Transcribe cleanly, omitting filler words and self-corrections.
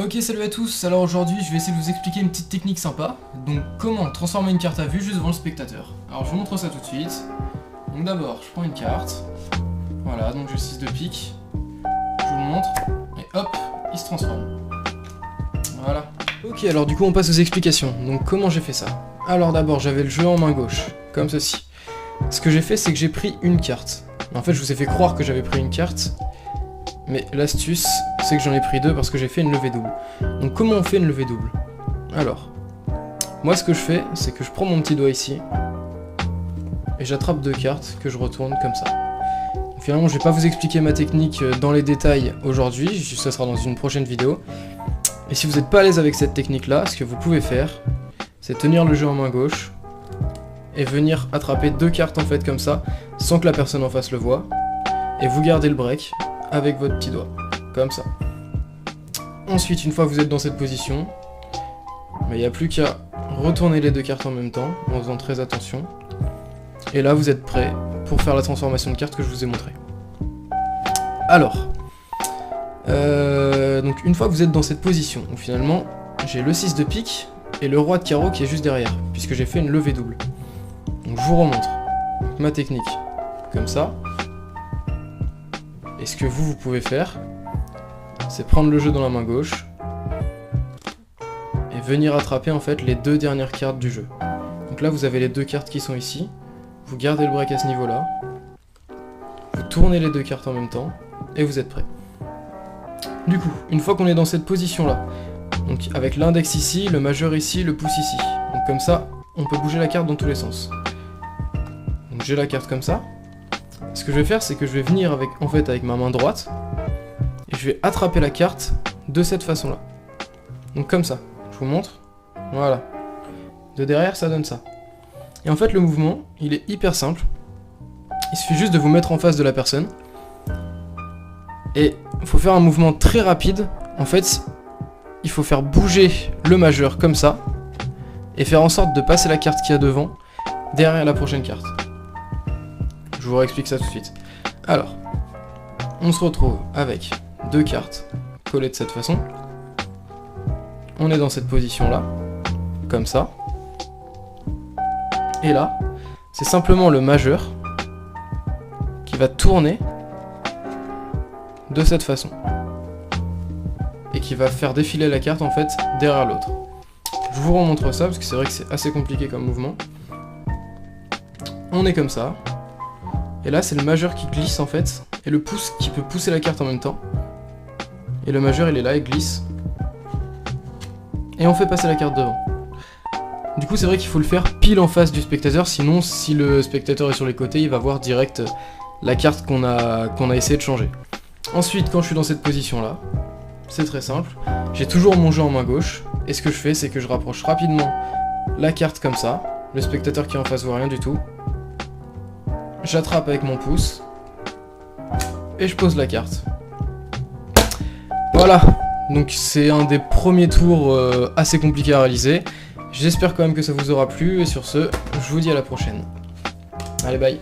Ok, salut à tous. Alors aujourd'hui je vais essayer de vous expliquer une petite technique sympa. Donc comment transformer une carte à vue juste devant le spectateur. Alors je vous montre ça tout de suite. Donc d'abord je prends une carte. Voilà, donc j'ai 6 de pique. Je vous le montre. Et hop, il se transforme. Voilà. Ok, alors du coup on passe aux explications. Donc comment j'ai fait ça? Alors d'abord j'avais le jeu en main gauche, comme ceci. Ce que j'ai fait c'est que j'ai pris une carte. En fait je vous ai fait croire que j'avais pris une carte. Mais l'astuce, c'est que j'en ai pris deux parce que j'ai fait une levée double. Donc comment on fait une levée double? Alors, moi ce que je fais, c'est que je prends mon petit doigt ici, et j'attrape deux cartes que je retourne comme ça. Donc, finalement, je vais pas vous expliquer ma technique dans les détails aujourd'hui, ça sera dans une prochaine vidéo. Et si vous n'êtes pas à l'aise avec cette technique-là, ce que vous pouvez faire, c'est tenir le jeu en main gauche, et venir attraper deux cartes en fait comme ça, sans que la personne en face le voie, et vous gardez le break avec votre petit doigt, comme ça. Ensuite, une fois que vous êtes dans cette position, il n'y a plus qu'à retourner les deux cartes en même temps, en faisant très attention. Et là, vous êtes prêt pour faire la transformation de carte que je vous ai montré. Alors, donc une fois que vous êtes dans cette position, donc finalement, j'ai le 6 de pique et le roi de carreau qui est juste derrière, puisque j'ai fait une levée double. Donc je vous remontre ma technique, comme ça. Et ce que vous pouvez faire, c'est prendre le jeu dans la main gauche et venir attraper en fait les deux dernières cartes du jeu. Donc là vous avez les deux cartes qui sont ici, vous gardez le break à ce niveau là, vous tournez les deux cartes en même temps et vous êtes prêt. Du coup, une fois qu'on est dans cette position là, donc avec l'index ici, le majeur ici, le pouce ici, donc comme ça on peut bouger la carte dans tous les sens. Donc j'ai la carte comme ça. Ce que je vais faire, c'est que je vais venir avec ma main droite et je vais attraper la carte de cette façon-là. Donc comme ça, je vous montre. Voilà. De derrière, ça donne ça. Et en fait, le mouvement, il est hyper simple. Il suffit juste de vous mettre en face de la personne. Et il faut faire un mouvement très rapide. En fait, il faut faire bouger le majeur comme ça et faire en sorte de passer la carte qu'il y a devant derrière la prochaine carte. Je vous réexplique ça tout de suite. Alors, on se retrouve avec deux cartes collées de cette façon. On est dans cette position-là, comme ça. Et là, c'est simplement le majeur qui va tourner de cette façon. Et qui va faire défiler la carte en fait derrière l'autre. Je vous remontre ça parce que c'est vrai que c'est assez compliqué comme mouvement. On est comme ça. Et là c'est le majeur qui glisse en fait, et le pouce qui peut pousser la carte en même temps. Et le majeur il est là, il glisse. Et on fait passer la carte devant. Du coup c'est vrai qu'il faut le faire pile en face du spectateur, sinon si le spectateur est sur les côtés, il va voir direct la carte qu'on a essayé de changer. Ensuite quand je suis dans cette position là, c'est très simple, j'ai toujours mon jeu en main gauche, et ce que je fais c'est que je rapproche rapidement la carte comme ça, le spectateur qui est en face voit rien du tout. J'attrape avec mon pouce et je pose la carte. Voilà, donc c'est un des premiers tours assez compliqués à réaliser. J'espère quand même que ça vous aura plu et sur ce, je vous dis à la prochaine. Allez, bye.